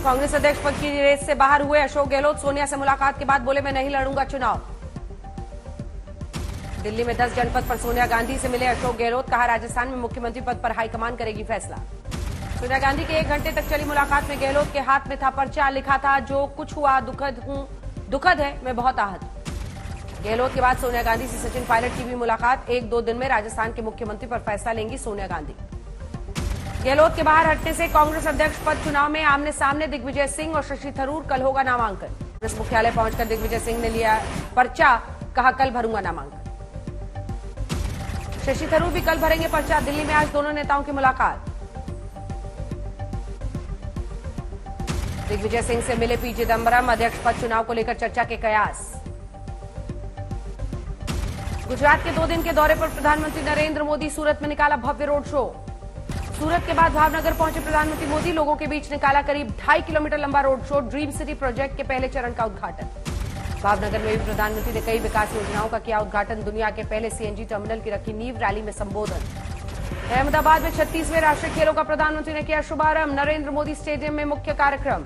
कांग्रेस अध्यक्ष पद की रेस से बाहर हुए अशोक गहलोत। सोनिया से मुलाकात के बाद बोले मैं नहीं लड़ूंगा चुनाव। दिल्ली में 10 जनपद पर सोनिया गांधी से मिले अशोक गहलोत। कहा राजस्थान में मुख्यमंत्री पद पर हाईकमान करेगी फैसला। सोनिया गांधी की 1 घंटे तक चली मुलाकात में गहलोत के हाथ में था पर्चा। लिखा था जो कुछ हुआ दुखद है, मैं बहुत आहत। गहलोत के बाद सोनिया गांधी से सचिन पायलट की भी मुलाकात। 1-2 दिन में राजस्थान के मुख्यमंत्री पर फैसला लेंगी सोनिया गांधी। गहलोत के बाहर हटने से कांग्रेस अध्यक्ष पद चुनाव में आमने सामने दिग्विजय सिंह और शशि थरूर। कल होगा नामांकन। कांग्रेस मुख्यालय पहुंचकर दिग्विजय सिंह ने लिया पर्चा। कहा कल भरूंगा नामांकन। शशि थरूर भी कल भरेंगे पर्चा। दिल्ली में आज दोनों नेताओं की मुलाकात। दिग्विजय सिंह से मिले पी चिदंबरम। अध्यक्ष पद चुनाव को लेकर चर्चा के कयास। गुजरात के 2 दिन के दौरे पर प्रधानमंत्री नरेंद्र मोदी सूरत में निकाला भव्य रोड शो। सूरत के बाद भावनगर पहुंचे प्रधानमंत्री मोदी। लोगों के बीच निकाला करीब 2.5 किलोमीटर लंबा road show. Dream city project के पहले चरण का उद्घाटन। भावनगर में भी प्रधानमंत्री ने कई विकास योजनाओं का किया उद्घाटन। दुनिया के पहले सीएनजी टर्मिनल की रखी नींव। रैली में संबोधन। अहमदाबाद में 36वें राष्ट्रीय खेलों का प्रधानमंत्री ने किया शुभारंभ। नरेंद्र मोदी स्टेडियम में मुख्य कार्यक्रम।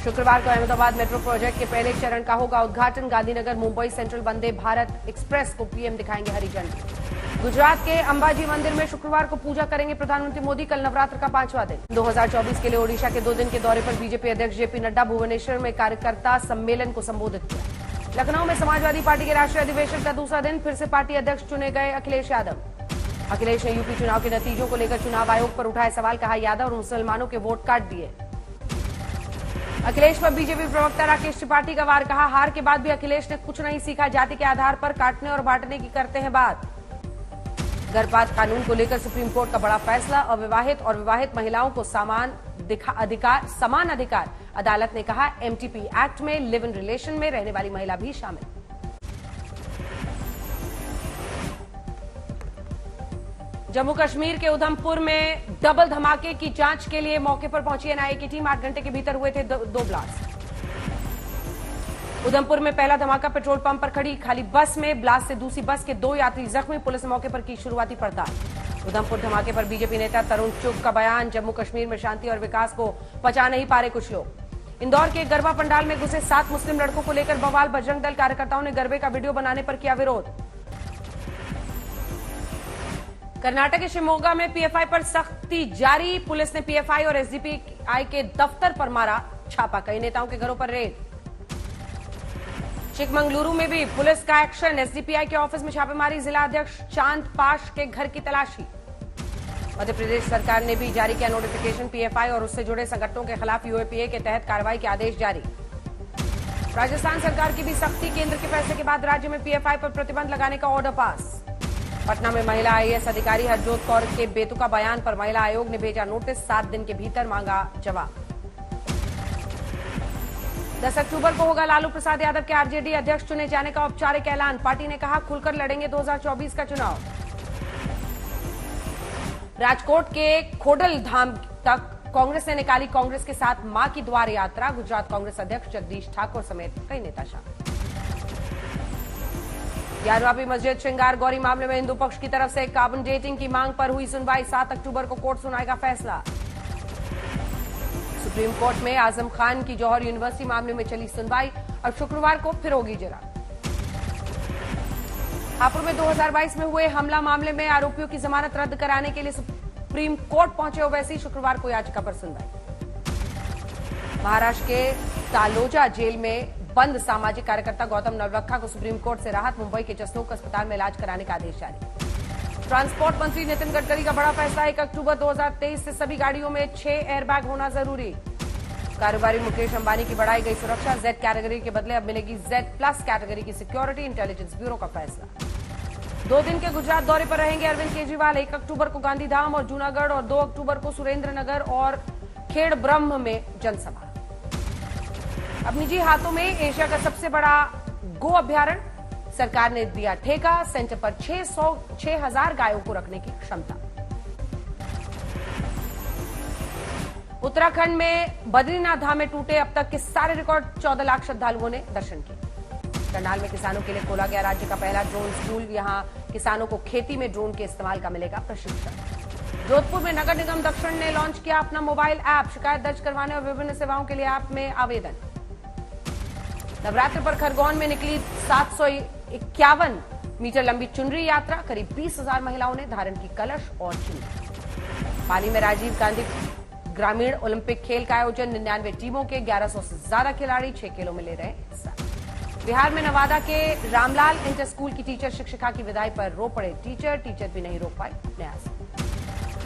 शुक्रवार को अहमदाबाद मेट्रो प्रोजेक्ट के पहले चरण का होगा उद्घाटन। गांधीनगर मुंबई सेंट्रल वंदे भारत एक्सप्रेस को पीएम दिखाएंगे हरी झंडी। गुजरात के अंबाजी मंदिर में शुक्रवार को पूजा करेंगे प्रधानमंत्री मोदी। कल नवरात्र का 5वां दिन। 2024 के लिए ओडिशा के 2 दिन के दौरे पर बीजेपी अध्यक्ष जेपी नड्डा भुवनेश्वर में कार्यकर्ता सम्मेलन को संबोधित किया। लखनऊ में समाजवादी पार्टी के राष्ट्रीय अधिवेशन का दूसरा दिन। फिर से पार्टी अध्यक्ष चुने गए अखिलेश यादव। अखिलेश ने यूपी चुनाव के नतीजों को लेकर चुनाव आयोग पर उठाए सवाल। कहा यादव और मुसलमानों के वोट काट दिए। अखिलेश पर बीजेपी प्रवक्ता राकेश त्रिपाठी का वार। कहा हार के बाद भी अखिलेश ने कुछ नहीं सीखा। जाति के आधार पर काटने और बांटने की करते हैं बात। गर्भपात कानून को लेकर सुप्रीम कोर्ट का बड़ा फैसला। अविवाहित और विवाहित महिलाओं को समान अधिकार। अदालत ने कहा एमटीपी एक्ट में लिव इन रिलेशन में रहने वाली महिला भी शामिल। जम्मू कश्मीर के उधमपुर में डबल धमाके की जांच के लिए मौके पर पहुंची एनआईए की टीम। 8 घंटे के भीतर हुए थे 2 ब्लास्ट। उधमपुर में पहला धमाका पेट्रोल पंप पर खड़ी खाली बस में। ब्लास्ट से दूसरी बस के 2 यात्री जख्मी। पुलिस ने मौके पर की शुरुआती पड़ताल। उधमपुर धमाके पर बीजेपी नेता तरुण चुग का बयान। जम्मू कश्मीर में शांति और विकास को पचा नहीं पा रहे कुछ लोग। इंदौर के गरबा पंडाल में घुसे 7 मुस्लिम लड़कों को लेकर बवाल। बजरंग दल कार्यकर्ताओं ने गरबे का वीडियो बनाने पर किया विरोध। कर्नाटक के शिवमोगा में पीएफआई पर सख्ती जारी। पुलिस ने पीएफआई और एसडीपीआई के दफ्तर पर मारा छापा। कई नेताओं के घरों पर रेड। चिकमंगलुरु में भी पुलिस का एक्शन। एसडीपीआई के ऑफिस में छापेमारी। जिला अध्यक्ष चांद पाश के घर की तलाशी। मध्य प्रदेश सरकार ने भी जारी किया नोटिफिकेशन। पीएफआई और उससे जुड़े संगठनों के खिलाफ यूएपीए के तहत कार्रवाई के आदेश जारी। राजस्थान सरकार की भी सख्ती। केंद्र के फैसले के बाद राज्य में पीएफआई पर प्रतिबंध लगाने का ऑर्डर पास। पटना में महिला आईएएस अधिकारी हरजोत कौर के बेतुका बयान पर महिला आयोग ने भेजा नोटिस। 7 दिन के भीतर मांगा जवाब। 10 अक्टूबर को होगा लालू प्रसाद यादव के आरजेडी अध्यक्ष चुने जाने का औपचारिक ऐलान। पार्टी ने कहा खुलकर लड़ेंगे 2024 का चुनाव। राजकोट के खोडल धाम तक कांग्रेस ने निकाली कांग्रेस के साथ मां की द्वार यात्रा। गुजरात कांग्रेस अध्यक्ष जगदीश ठाकुर समेत कई नेता शामिल। 11वीं मस्जिद श्रृंगार गौरी मामले में हिंदू पक्ष की तरफ से कार्बन डेटिंग की मांग पर हुई सुनवाई। 7 अक्टूबर को कोर्ट सुनाएगा फैसला। सुप्रीम कोर्ट में आजम खान की जौहर यूनिवर्सिटी मामले में चली सुनवाई। अब शुक्रवार को फिर होगी जरा। हापुड़ में 2022 में हुए हमला मामले में आरोपियों की जमानत रद्द कराने के लिए सुप्रीम कोर्ट पहुंचे ओवैसी। शुक्रवार को याचिका पर सुनवाई। महाराष्ट्र के तालोजा जेल में बंद सामाजिक कार्यकर्ता गौतम नवलखा को सुप्रीम कोर्ट से राहत। मुंबई के जसलोक अस्पताल में इलाज कराने का आदेश जारी। ट्रांसपोर्ट मंत्री नितिन गडकरी का बड़ा फैसला। 1 अक्टूबर 2023 से सभी गाड़ियों में 6 एयरबैग होना जरूरी। कारोबारी मुकेश अंबानी की बढ़ाई गई सुरक्षा। जेड कैटेगरी के बदले अब मिलेगी जेड प्लस कैटेगरी की सिक्योरिटी। इंटेलिजेंस ब्यूरो का फैसला। 2 दिन के गुजरात दौरे पर रहेंगे अरविंद केजरीवाल। 1 अक्टूबर को गांधीधाम और जूनागढ़ और 2 अक्टूबर को सुरेंद्रनगर और खेड़ ब्रह्म में जनसभा। अब निजी हाथों में एशिया का सबसे बड़ा गो अभ्यारण्य। सरकार ने दिया ठेका। सेंटर पर 6,000 गायों को रखने की क्षमता। उत्तराखंड में बद्रीनाथ धाम में टूटे अब तक के सारे रिकॉर्ड। 14 लाख श्रद्धालुओं ने दर्शन किए। करनाल में किसानों के लिए खोला गया राज्य का पहला ड्रोन स्कूल। यहां किसानों को खेती में ड्रोन के इस्तेमाल का मिलेगा प्रशिक्षण। जोधपुर में नगर निगम दक्षिण ने लॉन्च किया अपना मोबाइल ऐप। शिकायत दर्ज करवाने और विभिन्न सेवाओं के लिए ऐप में आवेदन। नवरात्र पर खरगोन में निकली 751 मीटर लंबी चुनरी यात्रा। करीब 20,000 महिलाओं ने धारण की कलश और चुनरी। पाली में राजीव गांधी ग्रामीण ओलंपिक खेल का आयोजन। 99 टीमों के 1100 से ज्यादा खिलाड़ी 6 खेलों में ले रहे हिस्सा। बिहार में नवादा के रामलाल इंटर स्कूल की टीचर शिक्षिका की विदाई पर रो पड़े टीचर भी नहीं रोक पाई न्यास।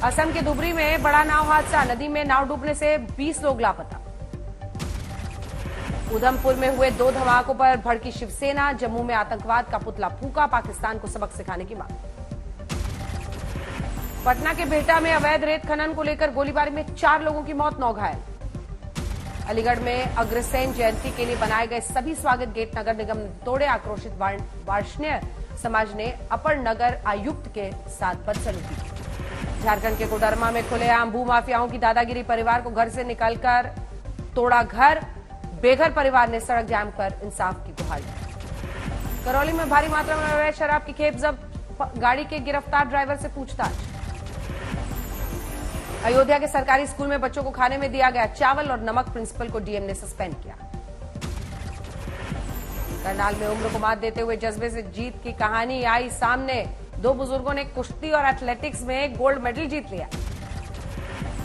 असम के धुबरी में बड़ा नाव हादसा। नदी में नाव डूबने से 20 लोग लापता। उधमपुर में हुए 2 धमाकों पर भड़की शिवसेना। जम्मू में आतंकवाद का पुतला फूंका। पाकिस्तान को सबक सिखाने की मांग। पटना के बिहटा में अवैध रेत खनन को लेकर गोलीबारी में 4 लोगों की मौत, 9 घायल। अलीगढ़ में अग्रसेन जयंती के लिए बनाए गए सभी स्वागत गेट नगर निगम ने तोड़े। आक्रोशित वार्ष्णेय समाज ने अपर नगर आयुक्त के साथ बदसलूकी की। झारखंड के कोडरमा में खुलेआम भूमाफियाओं की दादागिरी। परिवार को घर से निकालकर तोड़ा घर। बेघर परिवार ने सड़क जाम कर इंसाफ की गुहार लगाई। करौली में भारी मात्रा में अवैध शराब की खेप जब्त। गाड़ी के गिरफ्तार ड्राइवर से पूछताछ। अयोध्या के सरकारी स्कूल में बच्चों को खाने में दिया गया चावल और नमक। प्रिंसिपल को डीएम ने सस्पेंड किया। करनाल में उम्र को मात देते हुए जज्बे से जीत की कहानी आई सामने। 2 बुजुर्गों ने कुश्ती और एथलेटिक्स में गोल्ड मेडल जीत लिया।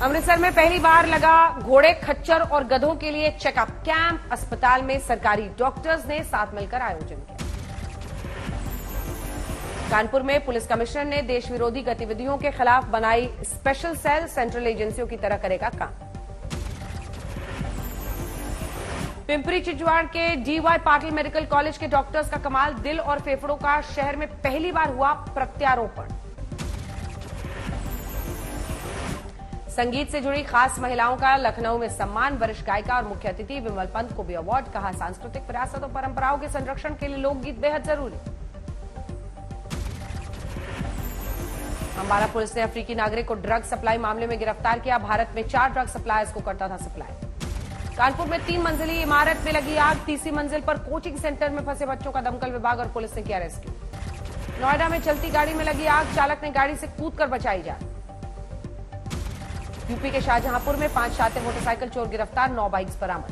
अमृतसर में पहली बार लगा घोड़े, खच्चर और गधों के लिए चेकअप कैंप। अस्पताल में सरकारी डॉक्टर्स ने साथ मिलकर आयोजन किया। कानपुर में पुलिस कमिश्नर ने देश विरोधी गतिविधियों के खिलाफ बनाई स्पेशल सेल। सेंट्रल एजेंसियों की तरह करेगा काम। पिंपरी चिंचवाड़ के डीवाई पाटिल मेडिकल कॉलेज के डॉक्टर्स का कमाल। दिल और फेफड़ों का शहर में पहली बार हुआ प्रत्यारोपण। संगीत से जुड़ी खास महिलाओं का लखनऊ में सम्मान। वरिष्ठ गायिका और मुख्य अतिथि विमल पंत को भी अवार्ड। कहा, सांस्कृतिक विरासत और परंपराओं के संरक्षण के लिए लोकगीत बेहद जरूरी। अंबाला पुलिस ने अफ्रीकी नागरिक को ड्रग सप्लाई मामले में गिरफ्तार किया। भारत में 4 ड्रग सप्लायर्स को करता था सप्लाई। कानपुर में 3 मंजिली इमारत में लगी आग। तीसरी मंजिल पर कोचिंग सेंटर में फंसे बच्चों का दमकल विभाग और पुलिस ने किया रेस्क्यू। नोएडा में चलती गाड़ी में लगी आग। चालक ने गाड़ी से कूदकर बचाई जान। यूपी के शाहजहांपुर में 5 शातिर मोटरसाइकिल चोर गिरफ्तार। 9 बाइक्स बरामद।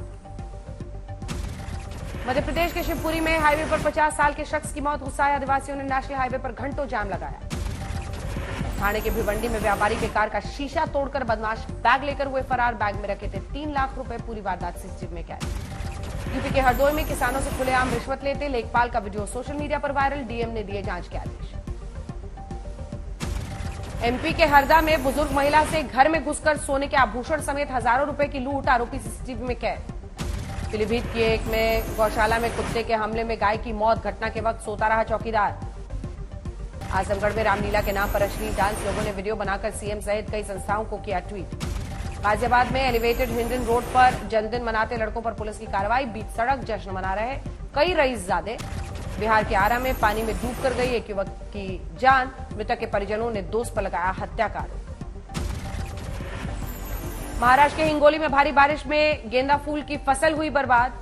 मध्य प्रदेश के शिवपुरी में हाईवे पर 50 साल के शख्स की मौत। गुस्साए आदिवासियों ने नेशनल हाईवे पर घंटों जाम लगाया। थाने के भिवंडी में व्यापारी के कार का शीशा तोड़कर बदमाश बैग लेकर हुए फरार। बैग में रखे थे 3 लाख रुपए। पूरी वारदात सीसीटीवी में कैद। यूपी के हरदोई में किसानों से खुलेआम रिश्वत लेते लेखपाल का वीडियो सोशल मीडिया पर वायरल। डीएम ने दिए जांच के आदेश। एमपी के हरदा में बुजुर्ग महिला से घर में घुसकर सोने के आभूषण समेत हजारों रुपए की लूट। आरोपी सीसीटीवी में कैद। पीलीभीत की एक में गौशाला में कुत्ते के हमले में गाय की मौत। घटना के वक्त सोता रहा चौकीदार। आजमगढ़ में रामलीला के नाम पर अश्लील डांस। लोगों ने वीडियो बनाकर सीएम सहित कई संस्थाओं को किया ट्वीट। गाजियाबाद में एलिवेटेड हिंडन रोड पर जन्मदिन मनाते लड़कों पर पुलिस की कार्रवाई। बीच सड़क जश्न मना रहे कई रईसजादे। बिहार के आरा में पानी में डूबकर गई एक युवक की जान। मृतक के परिजनों ने दोस्त पर लगाया हत्या का आरोप। महाराष्ट्र के हिंगोली में भारी बारिश में गेंदा फूल की फसल हुई बर्बाद।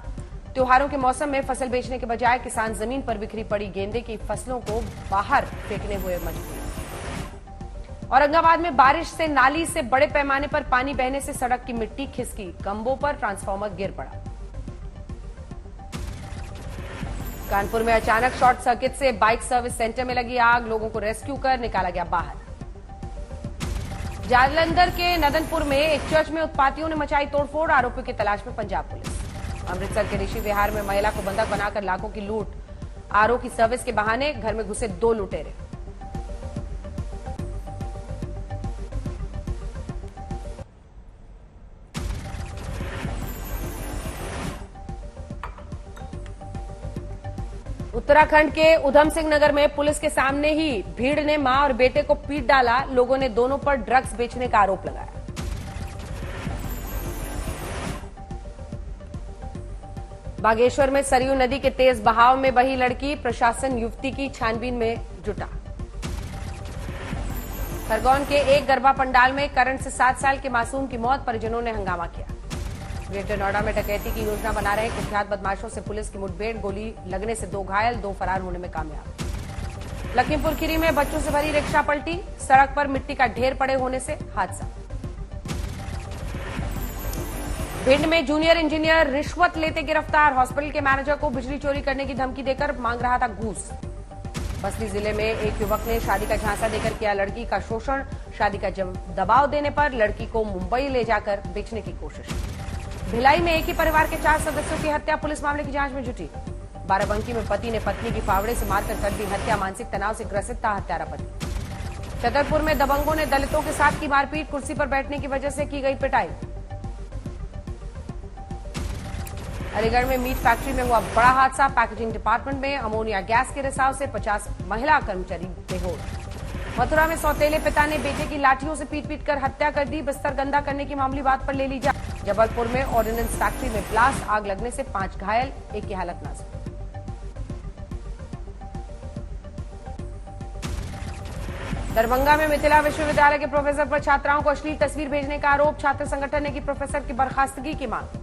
त्योहारों के मौसम में फसल बेचने के बजाय किसान जमीन पर बिखरी पड़ी गेंदे की फसलों को बाहर फेंकने हुए मजबूर। औरंगाबाद में बारिश से नाली से बड़े पैमाने पर पानी बहने से सड़क की मिट्टी खिसकी। खंभों पर ट्रांसफार्मर गिर पड़ा। कानपुर में अचानक शॉर्ट सर्किट से बाइक सर्विस सेंटर में लगी आग। लोगों को रेस्क्यू कर निकाला गया बाहर। जालंधर के नदनपुर में एक चर्च में उत्पातियों ने मचाई तोड़फोड़। आरोपियों की तलाश में पंजाब पुलिस। अमृतसर के ऋषि विहार में महिला को बंधक बनाकर लाखों की लूट। आरओ की सर्विस के बहाने घर में घुसे 2 लुटेरे। उत्तराखंड के उधम सिंह नगर में पुलिस के सामने ही भीड़ ने मां और बेटे को पीट डाला। लोगों ने दोनों पर ड्रग्स बेचने का आरोप लगाया। बागेश्वर में सरयू नदी के तेज बहाव में बही लड़की। प्रशासन युवती की छानबीन में जुटा। खरगोन के एक गरबा पंडाल में करंट से 7 साल के मासूम की मौत। परिजनों ने हंगामा किया। ग्रेटर नोएडा में डकैती की योजना बना रहे कुख्यात बदमाशों से पुलिस की मुठभेड़। गोली लगने से 2 घायल, 2 फरार होने में कामयाब। लखीमपुर खीरी में बच्चों से भरी रिक्शा पलटी, सड़क पर मिट्टी का ढेर पड़े होने से हादसा। भिंड में जूनियर इंजीनियर रिश्वत लेते गिरफ्तार, हॉस्पिटल के मैनेजर को बिजली चोरी करने की धमकी देकर मांग रहा था घूस। बस्ती जिले में एक युवक ने शादी का झांसा देकर किया लड़की का शोषण, शादी का दबाव देने पर लड़की को मुंबई ले जाकर बेचने की कोशिश। भिलाई में एक ही परिवार के 4 सदस्यों की हत्या, पुलिस मामले की जांच में जुटी। बाराबंकी में पति ने पत्नी की फावड़े से मारकर कर दी हत्या, मानसिक तनाव से ग्रसित था हत्यारा पति। छतरपुर में दबंगों ने दलितों के साथ की मारपीट, कुर्सी पर बैठने की वजह से की गई पिटाई। अलीगढ़ में मीट फैक्ट्री में हुआ बड़ा हादसा, पैकेजिंग डिपार्टमेंट में अमोनिया गैस के रिसाव से 50 महिला कर्मचारी बेहोश। मथुरा में सौतेले पिता ने बेटे की लाठियों से पीट कर हत्या कर दी, बिस्तर गंदा करने की मामूली बात पर ले ली जांच। जबलपुर में ऑर्डिनेंस फैक्ट्री में ब्लास्ट, आग लगने से 5 घायल, एक की हालत नाजुक। दरभंगा में मिथिला विश्वविद्यालय के प्रोफेसर पर छात्राओं को अश्लील तस्वीर भेजने का आरोप, छात्र संगठन ने की प्रोफेसर की बर्खास्तगी की मांग।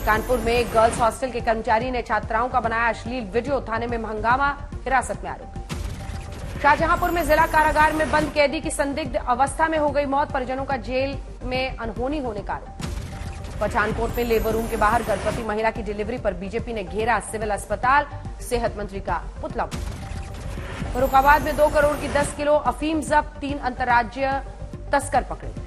कानपुर में गर्ल्स हॉस्टल के कर्मचारी ने छात्राओं का बनाया अश्लील वीडियो, थाने में हंगामा, हिरासत में आरोपी। शाहजहांपुर में जिला कारागार में बंद कैदी की संदिग्ध अवस्था में हो गई मौत, परिजनों का जेल में अनहोनी होने का आरोप। पठानकोट में लेबर रूम के बाहर गर्भवती महिला की डिलीवरी पर बीजेपी ने घेरा सिविल अस्पताल, सेहत मंत्री का पुतला फूंका। फर्रुखाबाद में 2 करोड़ की 10 किलो अफीम जब्त, 3 अंतर्राज्यीय तस्कर पकड़े।